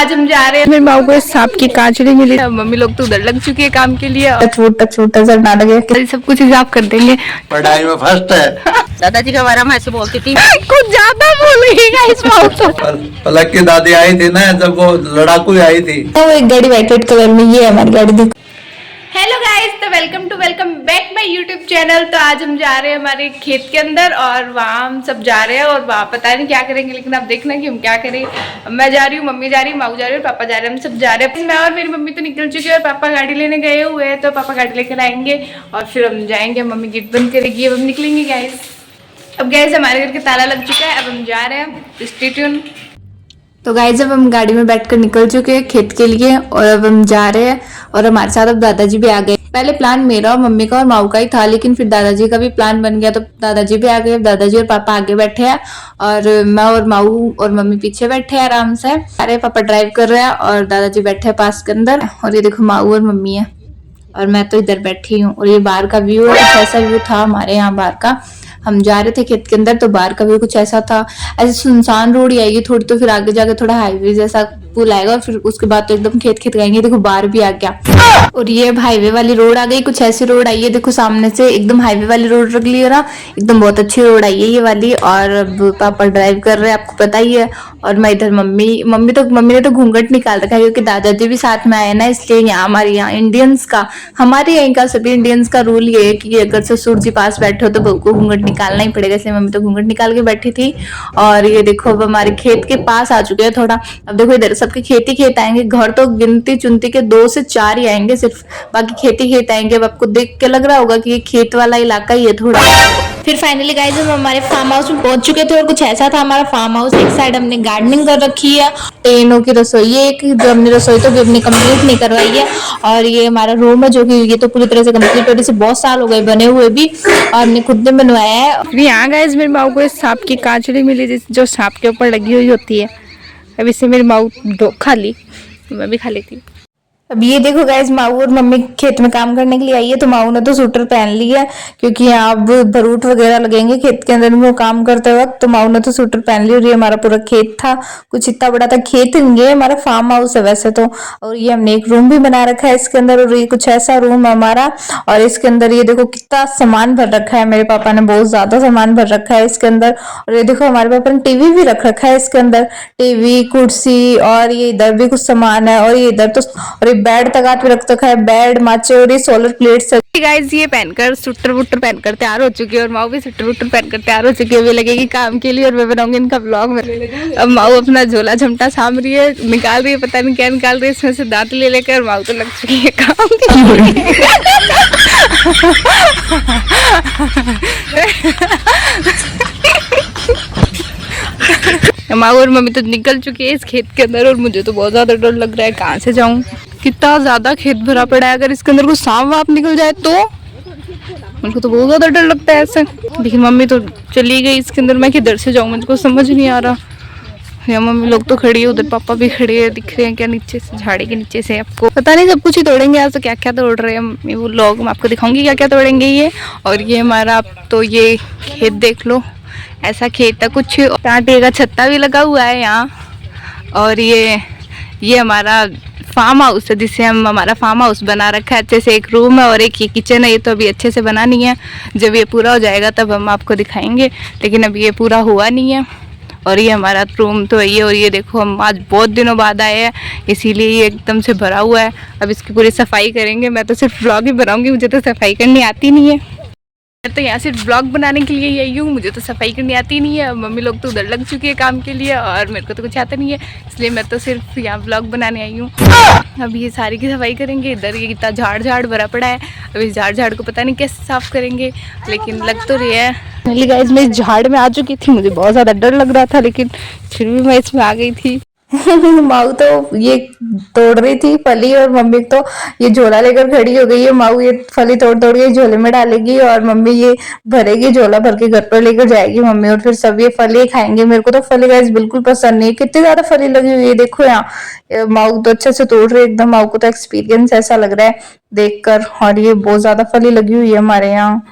आज हम जा रहे हैं, मेरी माँ को सांप की कांचड़ी मिली। मम्मी लोग तो उधर लग चुकी है काम के लिए, छूट तक सर ना लगे, सब कुछ हिसाब कर देंगे। पढ़ाई में फर्स्ट है। दादाजी के बारे में ऐसे बोलती थी। कुछ ज्यादा बोलेगा इस माँ तो। पलक की दादी आई थी ना जब वो लड़ाकू आई थी, वो एक गाड़ी व्हाइट कलर में, ये हमारी गाड़ी देखो। हेलो गाइस, तो welcome back my YouTube channel. तो आज हम जा रहे हैं हमारे खेत के अंदर और वहाँ हम सब जा रहे हैं और वहाँ पता नहीं क्या करेंगे, लेकिन आप देखना कि हम क्या करें। मैं जा रही हूँ, मम्मी जा रही है, माऊ जा रही है और पापा जा रहे हैं, हम सब जा रहे हैं। मैं और मेरी मम्मी तो निकल चुकी है और पापा गाड़ी लेने गए हुए हैं, तो पापा गाड़ी लेकर आएंगे और फिर हम जाएंगे। मम्मी गेट बंद करेगी, अब हम निकलेंगे गाइस। अब गाइस हमारे घर के ताला लग चुका है, अब हम जा रहे हैं, स्टे ट्यून। तो गाइस अब हम गाड़ी में बैठकर निकल चुके हैं खेत के लिए और अब हम जा रहे हैं और हमारे साथ अब दादाजी भी आ गए। पहले प्लान मेरा और मम्मी का और माऊ का ही था, लेकिन फिर दादाजी का भी प्लान बन गया तो दादाजी भी आ गए। दादाजी और पापा आगे बैठे हैं और मैं और माऊ और मम्मी पीछे बैठे हैं आराम से। अरे पापा ड्राइव कर रहे हैं और दादाजी बैठे हैं पास के अंदर और ये देखो माऊ और मम्मी है और मैं तो इधर बैठी हूँ। और ये बाहर का व्यू है, ऐसा व्यू था हमारे यहाँ बाहर का। हम जा रहे थे खेत के अंदर तो बाहर का व्यू कुछ ऐसा था, ऐसे सुनसान रोड ही आएगी थोड़ी, तो फिर आगे जाके थोड़ा हाईवे जैसा पुल आएगा और फिर उसके बाद तो एकदम खेत गएंगे। देखो बाहर भी आ गया और ये हाईवे वाली रोड आ गई, कुछ ऐसी रोड आई है। देखो सामने से एकदम हाईवे वाली रोड रख ली है ना, एकदम बहुत अच्छी रोड आई है ये वाली। और अब पापा ड्राइव कर रहे हैं, आपको पता ही है। और मैं इधर मम्मी ने तो घूंघट निकाल रखा है क्योंकि दादाजी भी साथ में आए ना, इसलिए यहाँ हमारे यहाँ इंडियंस का, हमारे यहाँ का सभी इंडियंस का रूल ये है कि अगर ससुर जी पास बैठे हो तो बहू को घूंघट निकालना ही पड़ेगा, इसलिए मम्मी तो घूंघट निकाल के बैठी थी। और ये देखो अब हमारे खेत के पास आ चुके हैं थोड़ा। अब देखो इधर सबके खेती खेत आएंगे, घर तो गिनती चुनती के 2 से 4 ही आएंगे सिर्फ, बाकी खेती खेत आएंगे। अब आपको देख के लग रहा होगा कि ये खेत वाला इलाका ही है थोड़ा। फिर फाइनली गाइस हम हमारे फार्म हाउस में पहुंच चुके थे और कुछ ऐसा था हमारा फार्म हाउस। एक साइड हमने गार्डनिंग कर रखी है, टेनों की रसोई है एक, जो हमने रसोई तो भी अपनी कंप्लीट नहीं करवाई है। और ये हमारा रूम है जो कि ये तो पूरी तरह से कंप्लीट हो, से बहुत साल हो गए बने हुए भी और हमने खुद ने बनवाया है। फिर यहाँ गाइस मेरी माँ को सांप की कांचड़ी मिली जो सांप के ऊपर लगी हुई होती है। अब इससे मेरी माँ खा ली, मैं भी खा लेती। अब ये देखो गाइस माऊ और मम्मी खेत में काम करने के लिए आई है, तो माऊ ने तो स्वेटर पहन ली है क्योंकि यहाँ अब भरूट वगैरह लगेंगे खेत के अंदर में काम करते वक्त, तो माऊ ने तो स्वेटर पहन ली। और ये हमारा पूरा खेत था, कुछ इतना बड़ा था खेत, ये हमारा फार्म हाउस है वैसे तो। और ये हमने एक रूम भी बना रखा है इसके अंदर और ये कुछ ऐसा रूम है हमारा। और इसके अंदर ये देखो कितना सामान भर रखा है, मेरे पापा ने बहुत ज्यादा सामान भर रखा है इसके अंदर। और ये देखो हमारे पापा ने टीवी भी रख रखा है इसके अंदर, टीवी कुर्सी, और ये इधर भी कुछ सामान है। और ये इधर तो और बेड तक पे रख रखा है, बेड माचे और ये सोलर प्लेट्स। गाइस ये पहनकर स्वेटर वुटर पहनकर तैयार हो चुकी है और माऊ भी स्वेटर वुटर पहनकर तैयार हो चुकी है। वे लगेगी काम के लिए और मैं बनाऊंगी इनका व्लॉग में। अब माऊ अपना झोला झमटा साम रही है, निकाल रही है, पता नहीं क्या निकाल रही है, इसमें से दांत ले लेकर। माऊ तो लग चुकी है काम के लिए। माँ और मम्मी तो निकल चुकी है इस खेत के अंदर और मुझे तो बहुत ज्यादा डर लग रहा है, कहाँ से जाऊं। कितना ज्यादा खेत भरा पड़ा है, अगर इसके अंदर कोई सांप वाप निकल जाए तो मुझको तो बहुत ज्यादा डर लगता है ऐसे। लेकिन मम्मी तो चली गई इसके अंदर, मैं किधर से जाऊं, मुझको समझ नहीं आ रहा। या मम्मी लोग तो खड़ी है, उधर पापा भी खड़े हैं, दिख रहे हैं क्या नीचे से, झाड़ी के नीचे से। आपको पता नहीं सब कुछ ही तोड़ेंगे आज, तो क्या क्या तोड़ रहे हैं वो लोग, मैं आपको दिखाऊंगी क्या क्या तोड़ेंगे ये। और ये हमारा तो ये खेत देख लो, ऐसा खेत है कुछ, आटे का छत्ता भी लगा हुआ है यहाँ। और ये हमारा फार्म हाउस है जिसे हम हमारा फार्म हाउस बना रखा है अच्छे से। एक रूम है और एक ये किचन है, ये तो अभी अच्छे से बना नहीं है, जब ये पूरा हो जाएगा तब हम आपको दिखाएंगे, लेकिन अभी ये पूरा हुआ नहीं है। और ये हमारा रूम तो है ये। और ये देखो हम आज बहुत दिनों बाद आए हैं, इसीलिए ये एकदम से भरा हुआ है। अब इसकी पूरी सफाई करेंगे, मैं तो सिर्फ व्लॉग ही बनाऊंगी, मुझे तो सफाई करनी आती नहीं है। तो यहाँ सिर्फ ब्लॉग बनाने के लिए आई हूँ, मुझे तो सफाई करनी आती नहीं है। मम्मी लोग तो उधर लग चुकी है काम के लिए और मेरे को तो कुछ आता नहीं है, इसलिए मैं तो सिर्फ यहाँ ब्लॉग बनाने आई हूँ। अब ये सारी की सफाई करेंगे, इधर ये इतना झाड़ भरा पड़ा है, अब इस झाड़ को पता नहीं कैसे साफ करेंगे, लेकिन लग तो रही है। पहली गाइस मैं इस झाड़ में आ चुकी थी, मुझे बहुत ज़्यादा डर लग रहा था, लेकिन फिर भी मैं इसमें आ गई थी। माऊ तो ये तोड़ रही थी फली और मम्मी तो ये झोला लेकर खड़ी हो गई है। माऊ ये फली तोड़ के झोले में डालेगी और मम्मी ये भरेगी, झोला भर के घर पर लेकर जाएगी मम्मी, और फिर सब ये फली खाएंगे। मेरे को तो फली गाइस बिल्कुल पसंद नहीं, कितनी ज्यादा फली लगी हुई है देखो यहाँ। माऊ तो अच्छे से तोड़ रही है एकदम, माऊ को तो एक्सपीरियंस ऐसा लग रहा है देखकर। और ये बहुत ज्यादा फली लगी हुई है हमारे यहाँ।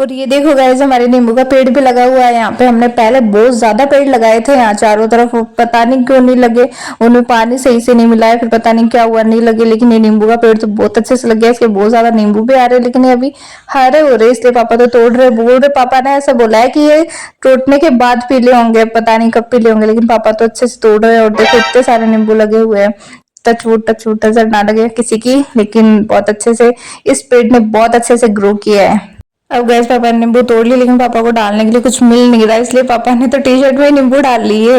और ये देखो गाइस हमारे नींबू का पेड़ भी लगा हुआ है यहाँ पे। हमने पहले बहुत ज्यादा पेड़ लगाए थे यहाँ चारों तरफ, पता नहीं क्यों नहीं लगे, उनमें पानी सही से नहीं मिला है, फिर पता नहीं क्या हुआ नहीं लगे। लेकिन ये नींबू का पेड़ तो बहुत अच्छे से लग गया, इसके बहुत ज्यादा नींबू भी आ रहे हैं, लेकिन ये अभी हरे हो रहे इसलिए पापा तो तोड़ रहे। बोल रहे पापा ने ऐसा बोला है कि ये टूटने के बाद पीले होंगे, पता नहीं कब पीले होंगे, लेकिन पापा तो अच्छे से तोड़ रहे हैं। और देखो इतने सारे नींबू लगे हुए हैं, टच नजर ना लगे किसी की, लेकिन बहुत अच्छे से इस पेड़ ने बहुत अच्छे से ग्रो किया है। अब गैस पापा ने नींबू तोड़ ली, लेकिन पापा को डालने के लिए कुछ मिल नहीं रहा, इसलिए पापा ने तो टी शर्ट में नींबू डाल लिए।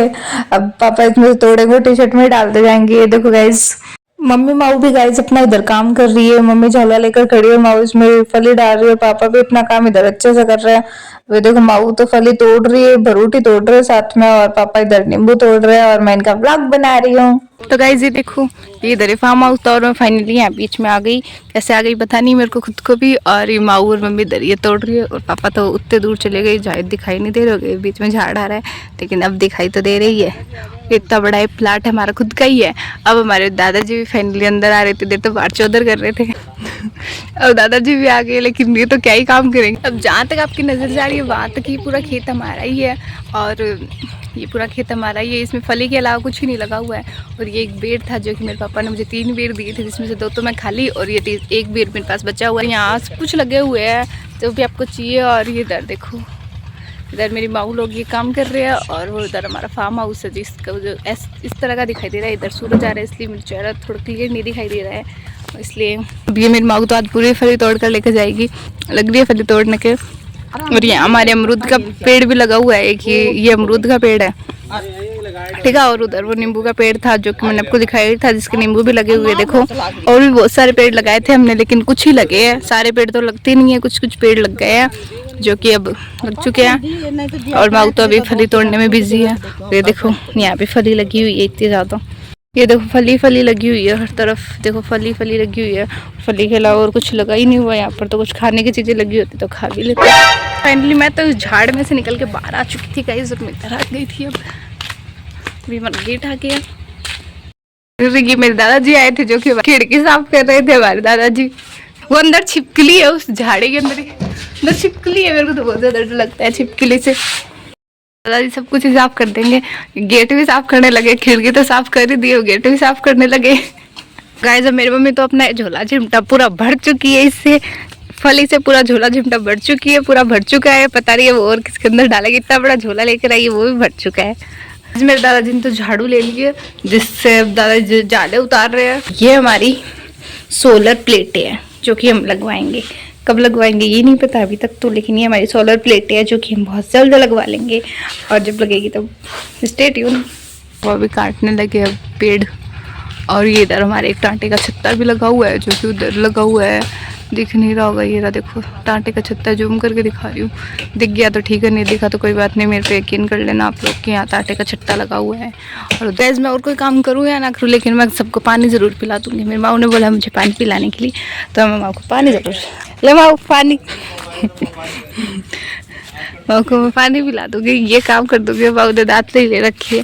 अब पापा इसमें से तोड़ेंगे टी शर्ट में ही डालते जाएंगे। ये देखो गैस मम्मी माऊ भी गाइस अपना इधर काम कर रही है, मम्मी झोला लेकर खड़ी है, माऊ इसमें फली डाल रही है, पापा भी अपना काम इधर अच्छे से कर रहे हैं। वे देखो माऊ तो फली तोड़ रही है, भरूटी तोड़ रहे हैं साथ में, और पापा इधर नींबू तोड़ रहे हैं, और मैं इनका व्लॉग बना रही हूँ। तो गाइस ये देखो ये इधर है फार्म हाउस था, और मैं फाइनली यहाँ बीच में आ गई। कैसे आ गई पता नहीं मेरे को खुद को भी। और ये माऊ और मम्मी इधर ये तोड़ रही है, और पापा तो उतने दूर चले गए, शायद दिखाई नहीं दे रहे, बीच में झाड़ आ रहा है, लेकिन अब दिखाई तो दे रही है। इतना बड़ा ये प्लाट हमारा खुद का ही है। अब हमारे दादाजी भी फाइनली अंदर आ रहे थे, देर तो बाहर चौधर कर रहे थे। अब दादाजी भी आ गए, लेकिन ये तो क्या ही काम करेंगे। अब जहाँ तक आपकी नजर जा रही है वहाँ तक ही पूरा खेत हमारा ही है, और ये पूरा खेत हमारा ही है। इसमें फली के अलावा कुछ ही नहीं लगा हुआ है। और ये एक बेर था जो कि मेरे पापा ने मुझे 3 बेर दिए थे, जिसमें से 2 तो मैं खाली, और ये 1 बेर मेरे पास बचा हुआ है। यहाँ सब कुछ लगे हुए हैं जो भी आपको चाहिए। और ये इधर देखो, इधर मेरी माऊ लोग ये काम कर रहे हैं, और वो इधर हमारा फार्म हाउस है जिसका जो इस तरह का दिखाई दे रहा है। इधर सूरज आ रहा है इसलिए मेरा चेहरा थोड़ा क्लियर नहीं दिखाई दे रहा है, इसलिए अब ये मेरी माऊ तो आज पूरी फली तोड़ कर लेकर जाएगी, लग रही है फली तोड़ने के। और ये हमारे अमरूद का पेड़ भी लगा हुआ है, एक ये अमरूद का पेड़ है, ठीक है। और उधर वो नींबू का पेड़ था जो कि मैंने आपको दिखाया था, जिसके नींबू भी लगे हुए देखो। और भी बहुत सारे पेड़ लगाए थे हमने, लेकिन कुछ ही लगे हैं, सारे पेड़ तो लगते नहीं है, कुछ कुछ पेड़ लग गए हैं जो कि अब लग चुके हैं। और माऊ तो अभी फली तोड़ने में बिजी है। ये देखो यहाँ पे फली लगी हुई है इतनी ज्यादा, ये देखो फली लगी हुई है हर तरफ, देखो फली लगी हुई है। फली के अलावा और कुछ लगा ही नहीं हुआ यहाँ पर, तो कुछ खाने की चीजें लगी होती तो खा भी लेते। फाइनली मैं तो इस झाड़ में से निकल के बाहर आ चुकी थी गाइस, और मैं इधर आ गई थी। अब गेट आ गया। ये मेरे दादाजी आए थे जो कि खिड़की साफ कर रहे थे हमारे दादाजी। वो अंदर छिपकली है, उस झाड़ी के अंदर छिपकली है। मेरे को तो बहुत ज्यादा डर लगता है छिपकली से। दादाजी सब कुछ ही साफ कर देंगे, गेट भी साफ करने लगे, खिड़की तो साफ कर ही दिए, गेट भी साफ करने लगे। गाइस मेरी मम्मी तो अपना झोला चिमटा पूरा भर चुकी है, इससे फली से पूरा झोला चिमटा भर चुकी है, पूरा भर चुका है। पता नहीं है वो और किसके अंदर डालेगी, इतना बड़ा झोला लेकर आई है, वो भी भर चुका है। आज मेरे दादाजी ने तो झाड़ू ले लिए, जिससे दादाजी जाले उतार रहे हैं। ये हमारी सोलर प्लेटें हैं जो कि हम लगवाएंगे, कब लगवाएंगे ये नहीं पता अभी तक तो, लेकिन ये हमारी सोलर प्लेटें हैं जो कि हम बहुत जल्द लगवा लेंगे, और जब लगेगी तब स्टे ट्यून। वो अभी काटने लगे अब पेड़। और ये इधर हमारे एक टांटे का छत्ता भी लगा हुआ है जो कि उधर लगा हुआ है, दिख नहीं रहा होगा, ये रहा देखो टांटे का छत्ता, जूम करके दिखा रही हूँ। दिख गया तो ठीक है, नहीं दिखा तो कोई बात नहीं, मेरे पे यकीन कर लेना आप लोग कि यहाँ टांटे का छत्ता लगा हुआ है। और गैस मैं और कोई काम करूँ या ना करूँ, लेकिन मैं सबको पानी ज़रूर पिला दूँगी। मेरी माँ ने बोला मुझे पानी पिलाने के लिए, तो मैं माँ को पानी ज़रूर ले माँ पानी माँ को मैं पानी पिला दूँगी, ये काम कर दूँगी। माँ ने दाँत ले रखी है।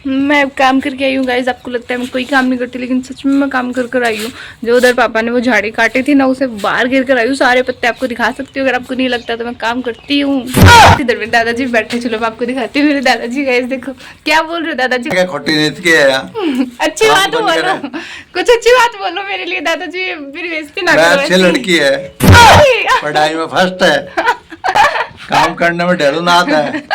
मैं अब काम करके आई हूँ गाइस। आपको लगता है मैं कोई काम नहीं करती, लेकिन सच में मैं काम कर आई हूँ। जो उधर पापा ने वो झाड़ी काटी थी ना, उसे बाहर गिर कर आई हूँ, सारे पत्ते आपको दिखा सकती हूँ, अगर आपको नहीं लगता तो मैं काम करती हूँ। इधर मेरे दादाजी बैठे, चलो मैं आपको दिखाती हूँ मेरे दादाजी। गाइस देखो क्या बोल रहे हो दादाजी, अच्छी बात बोलो, कुछ अच्छी बात बोलो मेरे लिए दादाजी, मेरी बेइज्जती ना करो। अच्छी लड़की है, पढ़ाई में फर्स्ट है, काम करने में डर ना आता है।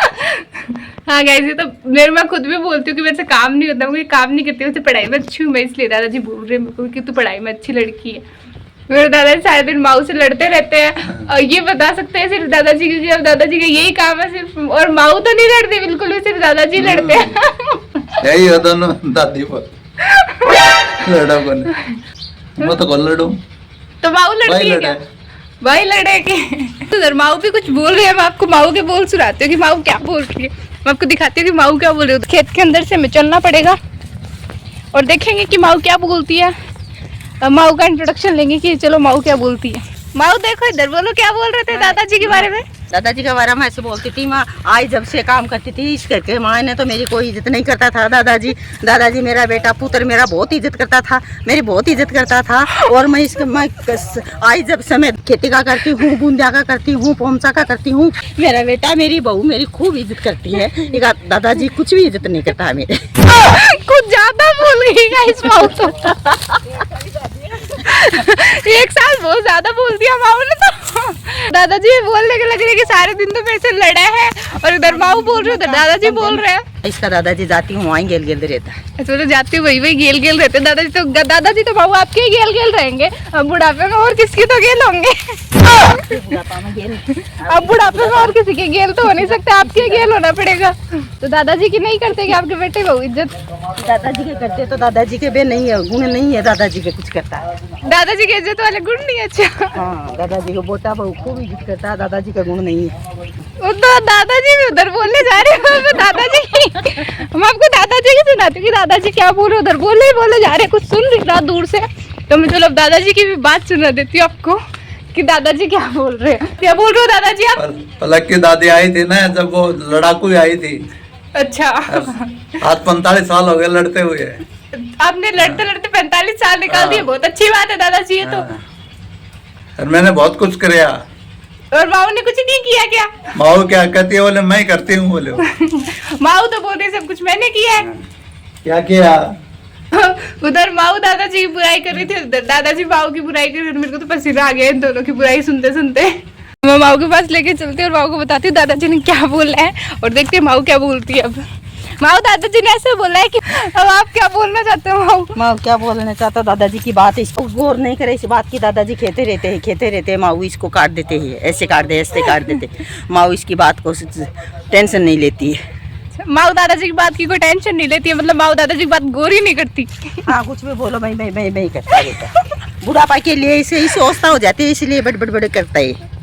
हाँ गाइस ये तो मैं खुद भी बोलती हूँ कि मेरे से काम नहीं होता, मैं काम नहीं करती, वैसे पढ़ाई में अच्छी हूँ मैं, इसलिए दादाजी बोल रहे हैं मेरे को कि तू पढ़ाई में अच्छी लड़की है। मेरे दादाजी सारे दिन माऊ से लड़ते रहते हैं, और ये बता सकते हैं सिर्फ दादाजी, क्योंकि अब दादाजी का यही काम है सिर्फ, और माऊ तो नहीं लड़ते बिल्कुल भी, सिर्फ दादाजी लड़ते हैं। यही है दोनों दादी पर लड़ा बने, मैं तो कौन लड़ूं, तो माऊ लड़ती है क्या? भाई लड़ेगी। तो माऊ भी कुछ बोल रहे हैं, मैं आपको माऊ के बोल सुनाती हूँ कि माऊ क्या बोल रही है, मैं आपको दिखाती हूँ कि माऊ क्या बोल रही है। खेत के अंदर से हमें चलना पड़ेगा और देखेंगे कि माऊ क्या बोलती है। माऊ का इंट्रोडक्शन लेंगे कि चलो माऊ क्या बोलती है। माऊ देखो इधर, बोलो क्या बोल रहे थे दादाजी के बारे में। दादाजी के बारे में ऐसे बोलती थी माँ। आई जब से काम करती थी इस करके माँ ने तो मेरी कोई इज्जत नहीं करता था। दादाजी मेरा बेटा पुत्र मेरा बहुत इज्जत करता था, मेरी बहुत इज्जत करता था। और मैं आई जब से मैं खेती का करती हूँ, बूंदिया का करती हूँ, पोमसा का करती हूँ। मेरा बेटा मेरी बहू मेरी खूब इज्जत करती है। दादाजी कुछ भी इज्जत नहीं करता है मेरे। कुछ ज्यादा बोल गई गाइस माऊ तो। एक साल बहुत ज्यादा बोल दिया माऊ ने तो। दादाजी बोलने के लग रहे कि सारे दिन तो मेरे से लड़ा है, और इधर माऊ बोल रहे उधर दादाजी बोल रहे हैं। इसका दादाजी जाती हूँ वहीं गेल गेल रहता है। अच्छा तो जाती वही वही गेल गेल रहते दादाजी तो माऊ आपके ही गेल गेल रहेंगे। अब बुढ़ापे में और किसकी तो गेल होंगे। अब बुढ़ापे में और किसी के गेल तो हो नहीं सकते, आपके गेल होना पड़ेगा। तो दादाजी की नहीं करते कि आपके बेटे को इज्जत? दादाजी के करते तो दादाजी के बे नहीं है, गुण नहीं है दादाजी के कुछ करता है। दादाजी के इज्जत वाले गुण नहीं है? अच्छा हाँ, दादाजी को बोटा बहू खूब इज्जत करता है, दादाजी का गुण नहीं है। वो तो दादाजी भी उधर बोलने जा रहे हैं। दादाजी हम आपको दादाजी की सुनाती हूँ कि दादाजी क्या बोल रहे, उधर बोले जा रहे, कुछ सुन रही रहा दूर से, तो मैं चलो दादाजी की भी बात सुना देती हूँ आपको कि दादाजी क्या बोल रहे हैं। क्या बोल रहे हो दादाजी आप? पलक की दादी आई थी ना जब वो लड़ाकू आई थी। अच्छा आज 45 साल हो गए लड़ते हुए। आपने लड़ते लड़ते 45 साल निकाल दिए, बहुत अच्छी बात है दादाजी ये तो। और मैंने बहुत कुछ किया। और माऊ ने कुछ नहीं किया क्या? माऊ क्या कहती है? बोले मैं करती हूँ। बोले माऊ तो बोल रही सब कुछ मैंने किया है। क्या किया? उधर माऊ दादाजी की बुराई कर रही थी, उधर दादाजी माऊ की बुराई कर रही थी। मेरे को तो पसीना आ गया इन दोनों की बुराई सुनते सुनते। मैं माऊ के पास लेके चलती हूँ और माऊ को बताती हूँ दादाजी ने क्या बोला है, और देखते हैं माऊ क्या बोलती है। अब माऊ दादाजी ने ऐसे बोला है कि अब आप क्या बोलना चाहते हो? माऊ क्या बोलना चाहता दादाजी की बात, इसको गौर नहीं करे इस बात की। दादाजी खेते रहते हैं। माऊ इसको काट देते हैं, ऐसे काट देते। माऊ इसकी बात को टेंशन नहीं लेती है। माऊ दादाजी की बात की कोई टेंशन नहीं लेती है, मतलब माऊ दादाजी की बात गौर ही नहीं करती। हाँ, कुछ भी बोलो मैं करता रहता। बुढ़ापा के लिए इसे सोचता हो जाती है, इसलिए बड़ करता है।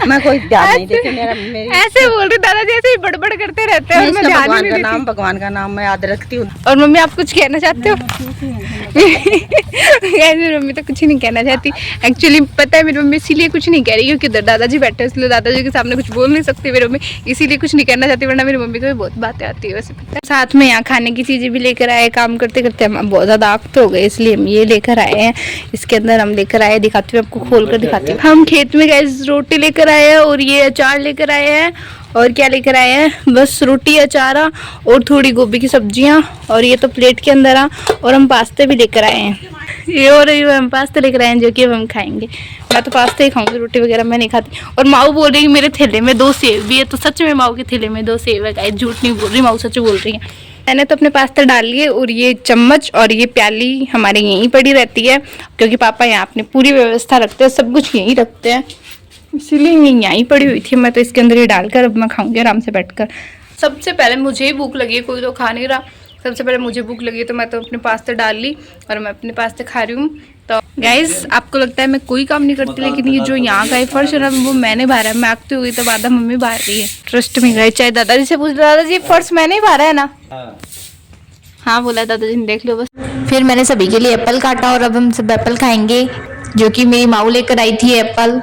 मैं कोई ध्यान नहीं देती। ऐसे बोल रही दादाजी, ऐसे ही बड़बड़ करते रहते हैं और मैं ध्यान नहीं देती। भगवान का नाम मैं याद रखती हूँ। और मम्मी आप कुछ कहना चाहते हो? मेरी मम्मी तो कुछ नहीं कहना चाहती। एक्चुअली पता है मेरी मम्मी इसीलिए कुछ नहीं कह रही क्योंकि उधर दादाजी बैठे, इसलिए दादाजी के सामने कुछ बोल नहीं सकती मेरी मम्मी, इसीलिए कुछ नहीं कहना चाहती। वरना मेरी मम्मी को भी बहुत बातें आती है वैसे। साथ में यहाँ खाने की चीजें भी लेकर आए। काम करते करते हम बहुत ज्यादा आग हो गए, इसलिए हम ये लेकर आए हैं। इसके अंदर हम लेकर आए, दिखाती हूँ आपको, खोल कर दिखाती हूँ। हम खेत में गए, रोटी लेकर आए हैं और ये अचार लेकर आए हैं। और क्या लेकर आए हैं? बस रोटी, अचारा और थोड़ी गोभी की सब्जियां, और ये तो प्लेट के अंदर आ। और हम पास्ते भी लेकर आए हैं। ये और हम पास्ते लेकर आए हैं जो कि अब हम खाएंगे। मैं तो पास्ते ही खाऊंगी, रोटी वगैरह मैं नहीं खाती। और माऊ बोल रही है मेरे थैले में 2 सेब भी है, तो सच में माऊ के थैले में 2 सेब है। झूठ नहीं बोल रही, माऊ सच बोल रही है। मैंने तो अपने पास्ते डाल लिए, और ये चम्मच और ये प्याली हमारे यहीं पड़ी रहती है क्योंकि पापा यहाँ अपनी पूरी व्यवस्था रखते हैं, सब कुछ यहीं रखते हैं, इसीलिए यहीं पड़ी हुई थी। मैं तो इसके अंदर ही डालकर अब मैं खाऊंगी आराम से बैठकर। सबसे पहले मुझे ही भूख लगी है, कोई तो खा नहीं रहा। सबसे पहले मुझे भूख लगी तो मैं तो अपने पास्ते डाल ली और मैं अपने पास्ते खा रही हूँ। तो गाइस आपको लगता है मैं कोई काम नहीं करती, लेकिन ये जो यहाँ का फर्श है ना वो मैंने भरा है। मैं आगती हुई तो आधा मम्मी बाहर रही है। ट्रस्ट में गए, चाहे दादाजी से पूछ, दादाजी फर्श मैंने ही भरा है ना? हाँ बोला दादाजी ने, देख लो बस। फिर मैंने सभी के लिए एप्पल काटा और अब हम सब एप्पल खाएंगे, जो कि मेरी माऊ लेकर आई थी एप्पल।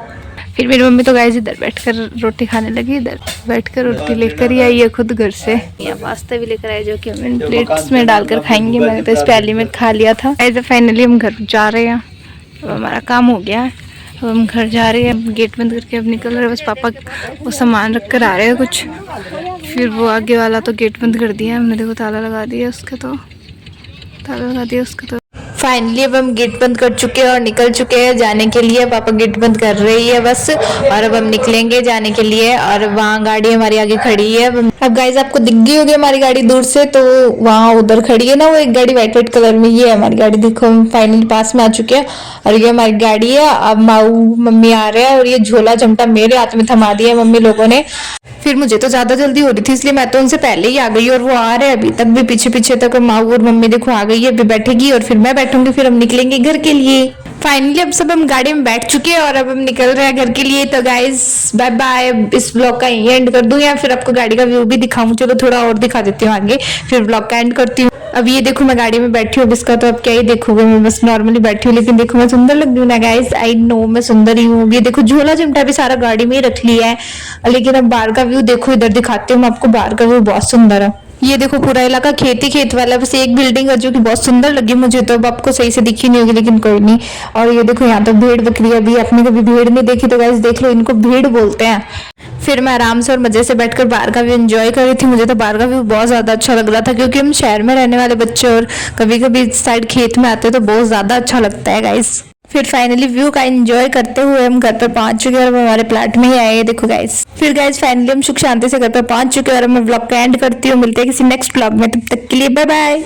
फिर मेरी मम्मी तो गाइस इधर बैठकर रोटी खाने लगी, इधर बैठकर रोटी लेकर ही आई है खुद घर से। यहाँ पास्ता भी लेकर आए जो कि हम इन प्लेट्स में डालकर खाएंगे। मैंने तो इस प्याली में खा लिया था। ऐसे फाइनली हम घर जा रहे हैं, अब हमारा काम हो गया है, अब हम घर जा रहे हैं। गेट बंद करके अब निकल रहे हैं। बस पापा वो सामान रख कर आ रहे हैं कुछ, फिर वो आगे वाला तो गेट बंद कर दिया हमने, देखो ताला लगा दिया उसका, तो ताला लगा दिया उसका। तो फाइनली अब हम गेट बंद कर चुके हैं और निकल चुके हैं जाने के लिए। पापा गेट बंद कर रही है बस, और अब हम निकलेंगे जाने के लिए। और वहाँ गाड़ी हमारी आगे खड़ी है। अब गाइस आपको दिख गई होगी हमारी गाड़ी दूर से, तो वहाँ उधर खड़ी है ना वो एक गाड़ी व्हाइट कलर में, ये है हमारी गाड़ी। देखो हम फाइनली पास में आ चुके हैं और ये हमारी गाड़ी है। अब माऊ मम्मी आ रहे हैं और ये झोला चमटा मेरे हाथ में थमा दिया मम्मी लोगों ने। फिर मुझे तो ज्यादा जल्दी हो रही थी इसलिए मैं तो उनसे पहले ही आ गई, और वो आ रहे हैं अभी तक भी पीछे पीछे तक। माऊ और मम्मी देखो आ गई है, अभी बैठेगी और फिर मैं बैठूंगी, फिर हम निकलेंगे घर के लिए। फाइनली अब सब हम गाड़ी में बैठ चुके हैं और अब हम निकल रहे हैं घर के लिए। तो गाइस बाय बाय, इस ब्लॉग का एंड कर दूं या फिर आपको गाड़ी का व्यू भी दिखाऊं? चलो थोड़ा और दिखा देती हूँ आगे, फिर ब्लॉग का एंड करती हूँ। अब ये देखो मैं गाड़ी में बैठी हूँ, अब इसका तो अब क्या ही देखोगे, मैं बस नॉर्मली बैठी हूँ, लेकिन देखो मैं सुंदर लग रही हूँ ना गाइस। आई नो मैं सुंदर ही हूँ। ये देखो झोला चिमटा भी सारा गाड़ी में ही रख लिया है, लेकिन अब बाहर का व्यू देखो, इधर दिखाती हूँ मैं आपको, बाहर का व्यू बहुत सुंदर है। ये देखो पूरा इलाका खेत ही खेत वाला है, बस एक बिल्डिंग है जो कि बहुत सुंदर लगी मुझे, तो अब आपको सही से दिखी नहीं होगी, लेकिन कोई नहीं। और ये देखो यहाँ तो भेड़ बकरी, अभी आपने कभी भेड़ नहीं देखी तो गाइस देख लो, इनको भेड़ बोलते हैं। फिर मैं आराम से और मजे से बैठकर बाहर का व्यू एंजॉय कर रही थी। मुझे तो बाहर का व्यू बहुत ज्यादा अच्छा लग रहा था, क्योंकि हम शहर में रहने वाले बच्चे और कभी कभी इस साइड खेत में आते हैं तो बहुत ज्यादा अच्छा लगता है गाइस। फिर फाइनली व्यू का एंजॉय करते हुए हम घर पर पहुंच चुके हैं और हमारे फ्लैट में ही आए हैं, देखो गाइस। फिर गाइस फाइनली हम सुख शांति से घर पर पहुंच चुके हैं और मैं व्लॉग का एंड करती हूँ। मिलते हैं किसी नेक्स्ट व्लॉग में, तब तक के लिए बाय बाय।